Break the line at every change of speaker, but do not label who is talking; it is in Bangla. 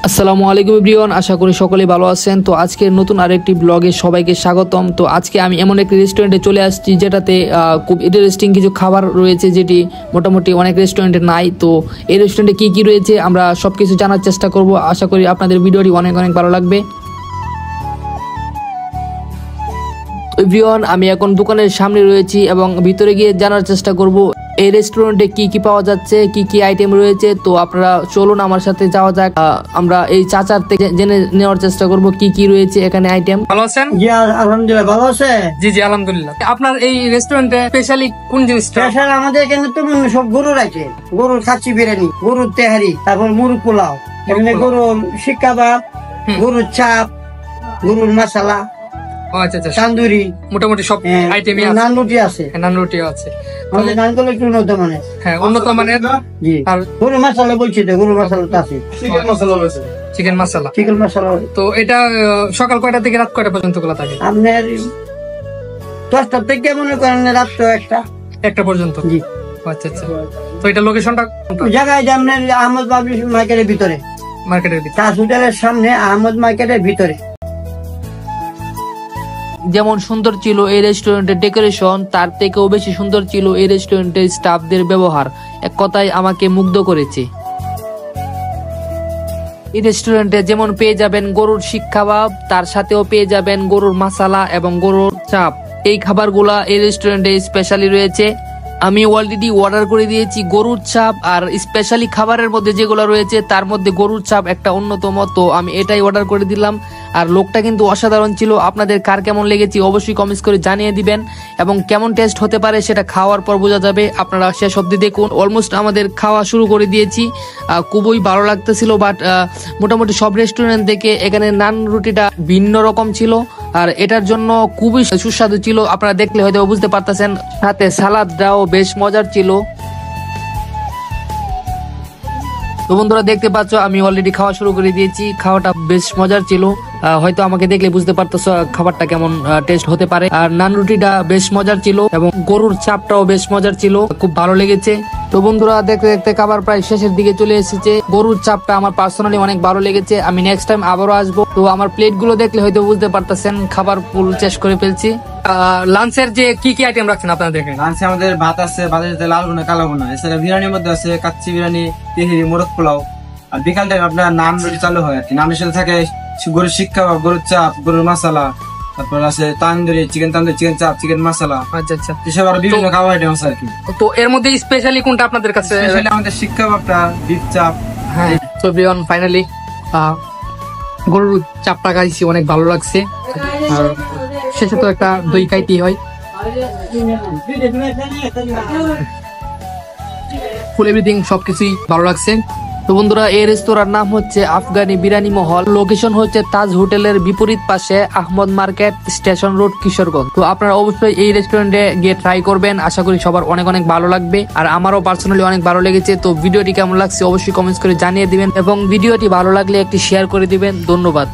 আসসালামু আলাইকুম এভরিওয়ান, আশা করি সকলেই ভালো আছেন। তো আজকে নতুন আরেকটি ব্লগে সবাইকে স্বাগতম। তো আজকে আমি এমন একটি রেস্টুরেন্টে চলে আসছি যেটাতে খুব ইন্টারেস্টিং কিছু খাবার রয়েছে, যেটি মোটামুটি অনেক রেস্টুরেন্টে নাই। তো এই রেস্টুরেন্টে কী কী রয়েছে আমরা সব কিছু জানার চেষ্টা করব। আশা করি আপনাদের ভিডিওটি অনেক অনেক ভালো লাগবে। এভরিওয়ান, আমি এখন দোকানের সামনে রয়েছি এবং ভিতরে গিয়ে জানার চেষ্টা করব এই রেস্টুরেন্টে কি কি পাওয়া যাচ্ছে, কি কি আইটেম রয়েছে। তো আপনারা চলুন আমার সাথে যাওয়া যাক। আমরা এই চাচার থেকে জেনে নেওয়ার চেষ্টা করব কি কি রয়েছে এখানে আইটেম।
ভালো আছেন?
জি আলহামদুলিল্লাহ, ভালো আছে।
জি জি আলহামদুলিল্লাহ। আপনার এই রেস্টুরেন্টে স্পেশালি কোন জিনিসটা?
স্পেশাল আমাদের এখানে তো সব গরুর আছে, গরুর খাসি বিরিয়ানি, গরুর তেহারি, তারপর মুরগ পোলাও, এখানে গরুর শিক কাবাব, গরুর চাপ, গরুর মশলা,
আচ্ছা আচ্ছা,
তান্দুরি,
মোটামুটি সব আইটেমই আছে।
নান রুটি আছে,
নান রুটিও আছে।
আমাদের নানগুলো একটু উন্নত মানের।
হ্যাঁ, উন্নত মানের।
জি,
আর
গরুর মশলা বলছি তো, গরুর মশলা তো আছে,
চিকেন মশলা।
চিকেন মশলা।
তো এটা সকাল কয়টা থেকে রাত কয়টা পর্যন্ত খোলা থাকে?
আপনার 10টা থেকে মনে করেন রাত তো একটা
পর্যন্ত।
জি,
আচ্ছা আচ্ছা। তো এটা লোকেশনটা
জায়গায় যে আপনার আহমদ বাবু মার্কেটের ভিতরে,
মার্কেটের ভিতরে,
তাজ হোটেলের সামনে আহমদ মার্কেটের ভিতরে।
যেমন সুন্দর ছিল এই রেস্টুরেন্টের ডেকোরেশন, তার থেকেও বেশি সুন্দর ছিল এই রেস্টুরেন্টের স্টাফদের ব্যবহার। এক কথায় আমাকে মুগ্ধ করেছে। এই রেস্টুরেন্টে যেমন পেয়ে যাবেন গরুর শিক কাবাব, তার সাথেও পেয়ে যাবেন গরুর মশলা এবং গরুর চাপ। এই খাবারগুলা এই রেস্টুরেন্টে স্পেশালি রয়েছে। আমি অলরেডি অর্ডার করে দিয়েছি গরুর চাপ, আর স্পেশালি খাবারের মধ্যে যেগুলো রয়েছে তার মধ্যে গরুর চাপ একটা অন্যতম। তো আমি এটাই অর্ডার করে দিলাম। আর লোকটা কিন্তু অসাধারণ ছিল। আপনাদের কার কেমন লেগেছে অবশ্যই কমেন্টস করে জানিয়ে দিবেন, এবং কেমন টেস্ট হতে পারে সেটা খাওয়ার পর বোঝা যাবে। আপনারা শেষ অবধি দেখুন। অলমোস্ট আমাদের খাওয়া শুরু করে দিয়েছি, খুবই ভালো লাগতেছিল। বাট মোটামুটি সব রেস্টুরেন্ট থেকে এখানে নান রুটিটা ভিন্ন রকম ছিল, আর এটার জন্য খুবই সুস্বাদু ছিল। আপনারা দেখলে হয়তো বুঝতে পারতেছেন। সাথে সালাদটাও বেশ মজার ছিল। তো বন্ধুরা দেখতে পাচ্ছ আমি অলরেডি খাওয়া শুরু করে দিয়েছি। খাওয়াটা বেশ মজার ছিল। হয়তো আমাকে দেখলে বুঝতে পারতেছো খাবারটা কেমন টেস্ট হতে পারে। আর নান রুটিটা বেশ মজার ছিল এবং গরুর চাপটাও বেশ মজার ছিল, খুব ভালো লেগেছে। তো বন্ধুরা দেখতে দেখতে খাবার প্রায় শেষের দিকে চলে এসেছে। গরুর চাপটা আমার পার্সোনালি অনেক ভালো লেগেছে। আমি নেক্সট টাইম আবারও আসবো। তো আমার প্লেট গুলো দেখলে হয়তো বুঝতে পারতেছেন খাবার ফুল শেষ করে ফেলছি।
লাঞ্চের যে কি কি আইটেম রাখছেন আপনাদের এখানে?
লাঞ্চে আমাদের ভাত আছে, ভাতের সাথে লাল ভুনা, কালো ভুনা। এছাড়া বিরিয়ানির মধ্যে আছে কাচ্চি বিরিয়ানি, তেহেরি, মোরগ পোলাও। আর বিকাল টাইম আপনার নান রুটি চালু হয় আর কি। নানের সাথে থাকে গরুর শিক কাবাব, গরুর চাপ, গরুর মশলা, তারপর আছে তান্দুরি, চিকেন তান্দুরি, চিকেন চাপ, চিকেন মশলা।
আচ্ছা আচ্ছা।
এসব আর বিভিন্ন খাবার আইটেম আছে আর কি।
তো এর মধ্যে স্পেশালি কোনটা আপনাদের কাছে?
আমাদের শিক কাবাবটা, বিফ চাপ।
হ্যাঁ, তো এভরিওয়ান ফাইনালি গরুর চাপটা খাইছি, অনেক ভালো লাগছে। আর শেষে তো একটা দই খাইতে হয়। ফুল এভরিথিং সবকিছুই ভালো লাগছে।
তো বন্ধুরা এই রেস্তোরাঁর নাম হচ্ছে আফগানি বিরিয়ানি মহল। লোকেশন হচ্ছে তাজ হোটেলের বিপরীত পাশে, Ahmad market, station road, Kishoreganj. তো আপনারা অবশ্যই এই রেস্টুরেন্টে গিয়ে ট্রাই করবেন। আশা করি সবার অনেক অনেক ভালো লাগবে, আর আমারও পার্সোনালি অনেক ভালো লেগেছে। তো ভিডিওটি কেমন লাগছে অবশ্যই কমেন্টস করে জানিয়ে দিবেন, এবং ভিডিওটি ভালো লাগলে একটি শেয়ার করে দিবেন। ধন্যবাদ।